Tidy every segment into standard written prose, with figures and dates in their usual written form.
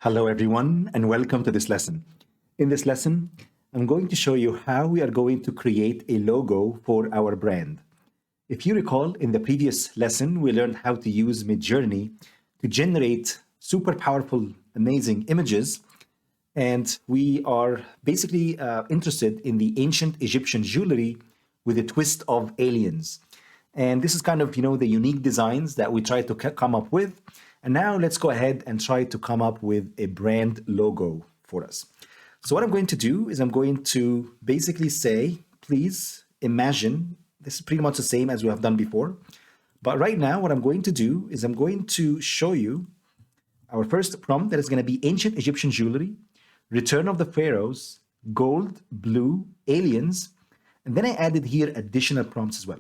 Hello, everyone, and welcome to this lesson. In this lesson, I'm going to show you how we are going to create a logo for our brand. If you recall, in the previous lesson, we learned how to use Midjourney to generate super powerful, amazing images. And we are basically interested in the ancient Egyptian jewelry with a twist of aliens. And this is kind of, the unique designs that we try to come up with. And now let's go ahead and try to come up with a brand logo for us. So what I'm going to do is I'm going to basically say, please imagine, this is pretty much the same as we have done before. But right now, what I'm going to do is I'm going to show you our first prompt that is going to be ancient Egyptian jewelry, return of the pharaohs, gold, blue, aliens. And then I added here additional prompts as well.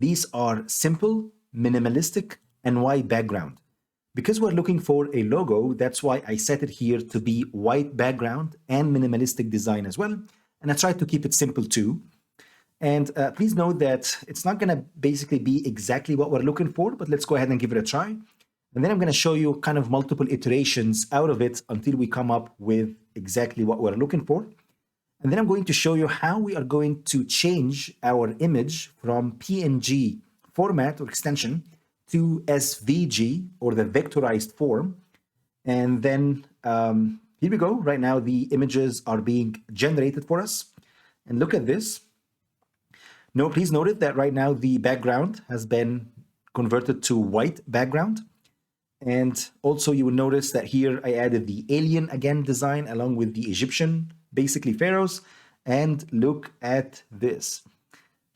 These are simple, minimalistic, and white background. Because we're looking for a logo, that's why I set it here to be white background and minimalistic design as well. And I tried to keep it simple too. And please note that it's not going to basically be exactly what we're looking for, but let's go ahead and give it a try. And then I'm going to show you kind of multiple iterations out of it until we come up with exactly what we're looking for. And then I'm going to show you how we are going to change our image from PNG format or extension to SVG or the vectorized form. And then here we go. Right now, the images are being generated for us. And look at this. No, please note it that right now the background has been converted to white background. And also you will notice that here I added the alien again design along with the Egyptian, basically pharaohs. And look at this.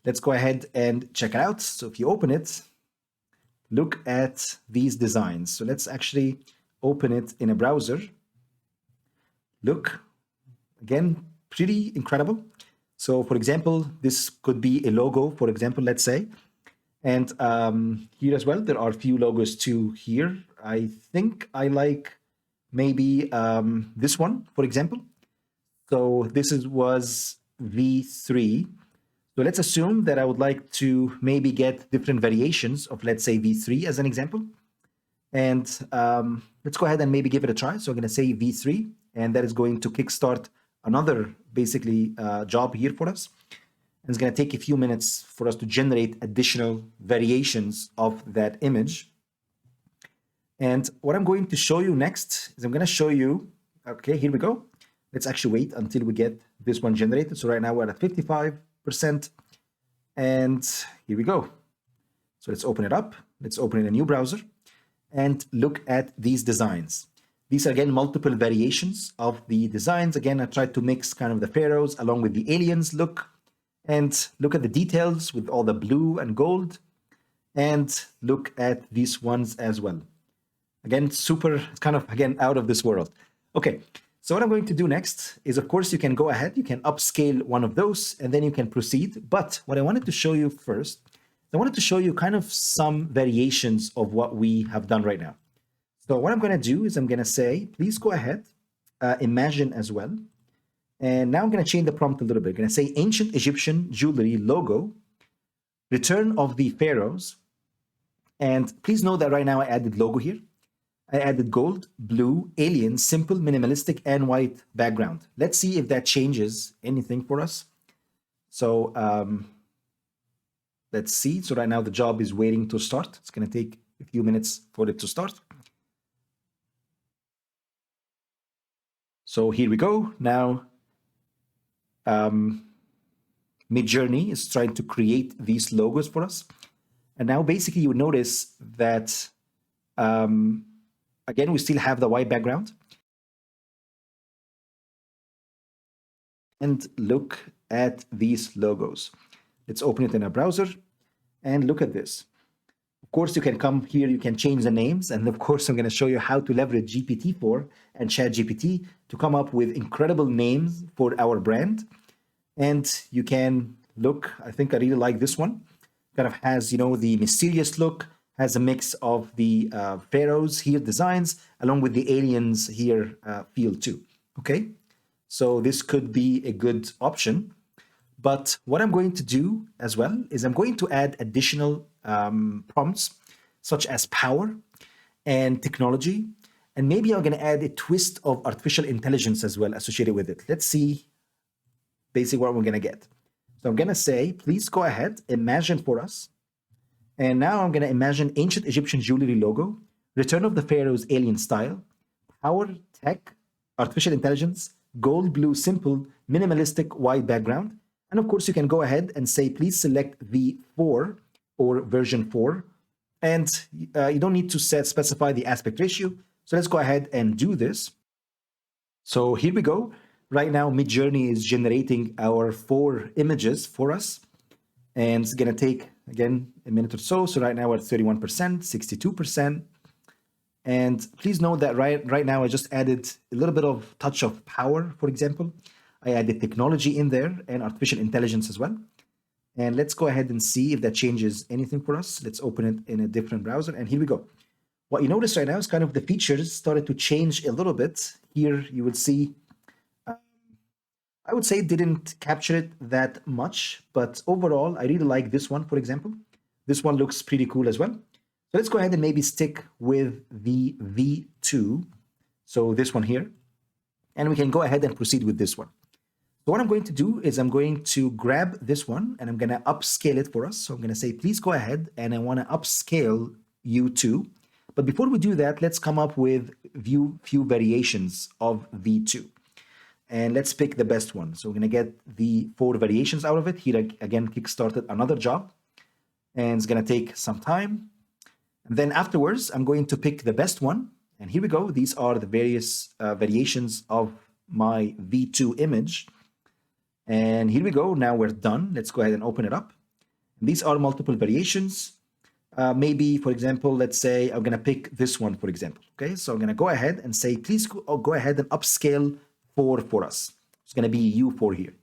Let's go ahead and check it out. So if you open it, look at these designs. So let's actually open it in a browser. Look, again, pretty incredible. So for example, this could be a logo, for example, let's say. And here as well, there are a few logos too here. I think I like maybe this one, for example. So this was V3. So let's assume that I would like to maybe get different variations of, let's say, V3 as an example. And let's go ahead and maybe give it a try. So I'm going to say V3, and that is going to kickstart another basically job here for us. And it's going to take a few minutes for us to generate additional variations of that image. And what I'm going to show you next is I'm going to show you, okay, here we go. Let's actually wait until we get this one generated. So right now we're at 55%. And here we go. So let's open it up. Let's open in a new browser and look at these designs. These are, again, multiple variations of the designs. Again, I tried to mix kind of the pharaohs along with the aliens look. And look at the details with all the blue and gold. And look at these ones as well. Again, super, it's kind of, again, out of this world. Okay, so what I'm going to do next is, of course, you can go ahead, you can upscale one of those, and then you can proceed. But what I wanted to show you first, I wanted to show you kind of some variations of what we have done right now. So what I'm going to do is I'm going to say, please go ahead, imagine as well. And now I'm going to change the prompt a little bit. I'm going to say ancient Egyptian jewelry logo, return of the pharaohs. And please know that right now I added logo here. I added gold, blue, alien, simple, minimalistic, and white background. Let's see if that changes anything for us. So let's see. So right now the job is waiting to start. It's going to take a few minutes for it to start. So here we go. Now Midjourney is trying to create these logos for us. And now basically you notice that again, we still have the white background. And look at these logos. Let's open it in a browser and look at this. Of course, you can come here, you can change the names. And of course, I'm going to show you how to leverage GPT-4 and ChatGPT to come up with incredible names for our brand. And you can look, I think I really like this one. Kind of has, the mysterious look, has a mix of the pharaohs here designs along with the aliens here feel too. Okay, so this could be a good option. But what I'm going to do as well is I'm going to add additional prompts such as power and technology And maybe I'm going to add a twist of artificial intelligence as well associated with it. Let's see basically what we're going to get. So I'm going to say, please go ahead, imagine for us. And now I'm going to imagine ancient Egyptian jewelry logo, Return of the Pharaoh's alien style, power, tech, artificial intelligence, gold, blue, simple, minimalistic, white background. And of course, you can go ahead and say, please select V4 or version 4. And you don't need to specify the aspect ratio. So let's go ahead and do this. So here we go. Right now, Midjourney is generating our 4 images for us. And it's going to take, again, a minute or so. So right now we're at 31%, 62%. And please note that right now I just added a little bit of touch of power, for example. I added technology in there and artificial intelligence as well. And let's go ahead and see if that changes anything for us. Let's open it in a different browser. And here we go. What you notice right now is kind of the features started to change a little bit. Here you would see, I would say it didn't capture it that much, but overall, I really like this one, for example. This one looks pretty cool as well. So let's go ahead and maybe stick with the V2. So this one here, and we can go ahead and proceed with this one. So what I'm going to do is I'm going to grab this one and I'm going to upscale it for us. So I'm going to say, please go ahead and I want to upscale U2. But before we do that, let's come up with few variations of V2. And let's pick the best one. So we're going to get the 4 variations out of it. Here again, Kickstarted another job. And it's going to take some time. And then afterwards, I'm going to pick the best one. And here we go. These are the various variations of my V2 image. And here we go. Now we're done. Let's go ahead and open it up. And these are multiple variations. Maybe, for example, let's say I'm going to pick this one, for example. Okay, so I'm going to go ahead and say, please go ahead and upscale 4 for us. It's going to be U4 here.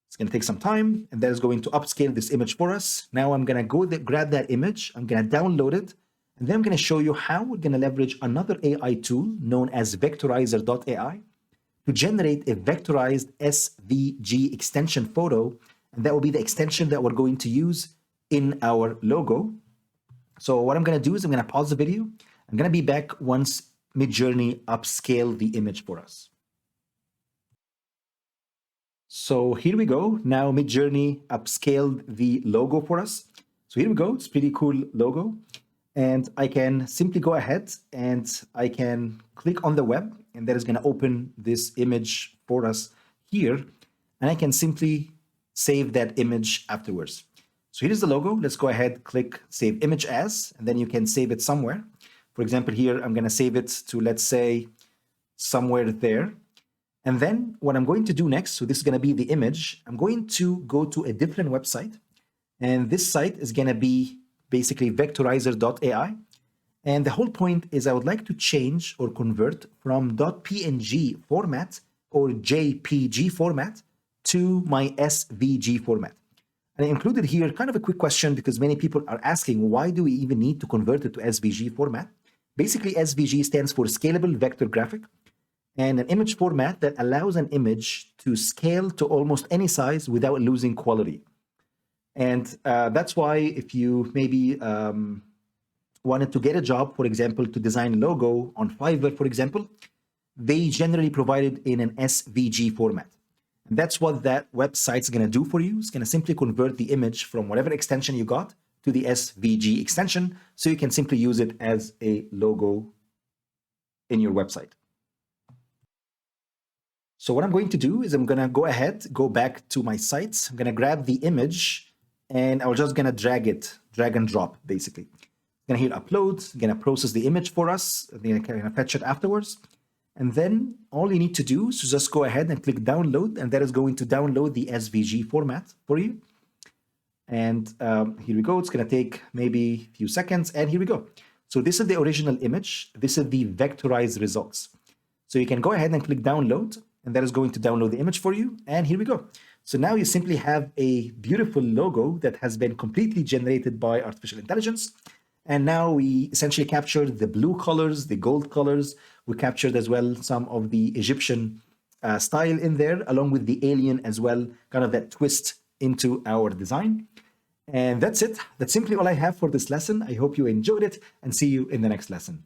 It's going to take some time, and that is going to upscale this image for us. Now I'm going to go grab that image. I'm going to download it, and then I'm going to show you how we're going to leverage another AI tool known as Vectorizer.ai to generate a vectorized SVG extension photo, and that will be the extension that we're going to use in our logo. So what I'm going to do is I'm going to pause the video. I'm going to be back once Midjourney upscale the image for us. So here we go. Now Midjourney upscaled the logo for us. So here we go. It's a pretty cool logo. And I can simply go ahead and I can click on the web, and that is going to open this image for us here. And I can simply save that image afterwards. So here's the logo. Let's go ahead, click Save Image As, and then you can save it somewhere. For example, here, I'm going to save it to, let's say, somewhere there. And then what I'm going to do next, so this is going to be the image, I'm going to go to a different website. And this site is going to be basically Vectorizer.ai. And the whole point is I would like to change or convert from .png format or JPG format to my SVG format. And I included here kind of a quick question because many people are asking, why do we even need to convert it to SVG format? Basically, SVG stands for Scalable Vector Graphic, and an image format that allows an image to scale to almost any size without losing quality. And that's why if you maybe wanted to get a job, for example, to design a logo on Fiverr, for example, they generally provide it in an SVG format. And that's what that website's going to do for you. It's going to simply convert the image from whatever extension you got to the SVG extension, so you can simply use it as a logo in your website. So what I'm going to do is I'm going to go ahead, go back to my sites. I'm going to grab the image, and I'm just going to drag and drop, basically. I'm going to hit upload. I'm going to process the image for us. I'm going to fetch it afterwards. And then all you need to do is just go ahead and click download, and that is going to download the SVG format for you. And here we go. It's going to take maybe a few seconds, and here we go. So this is the original image. This is the vectorized results. So you can go ahead and click download, and that is going to download the image for you. And here we go. So now you simply have a beautiful logo that has been completely generated by artificial intelligence. And now we essentially captured the blue colors, the gold colors. We captured as well some of the Egyptian style in there, along with the alien as well, kind of that twist into our design. And that's it. That's simply all I have for this lesson. I hope you enjoyed it, and see you in the next lesson.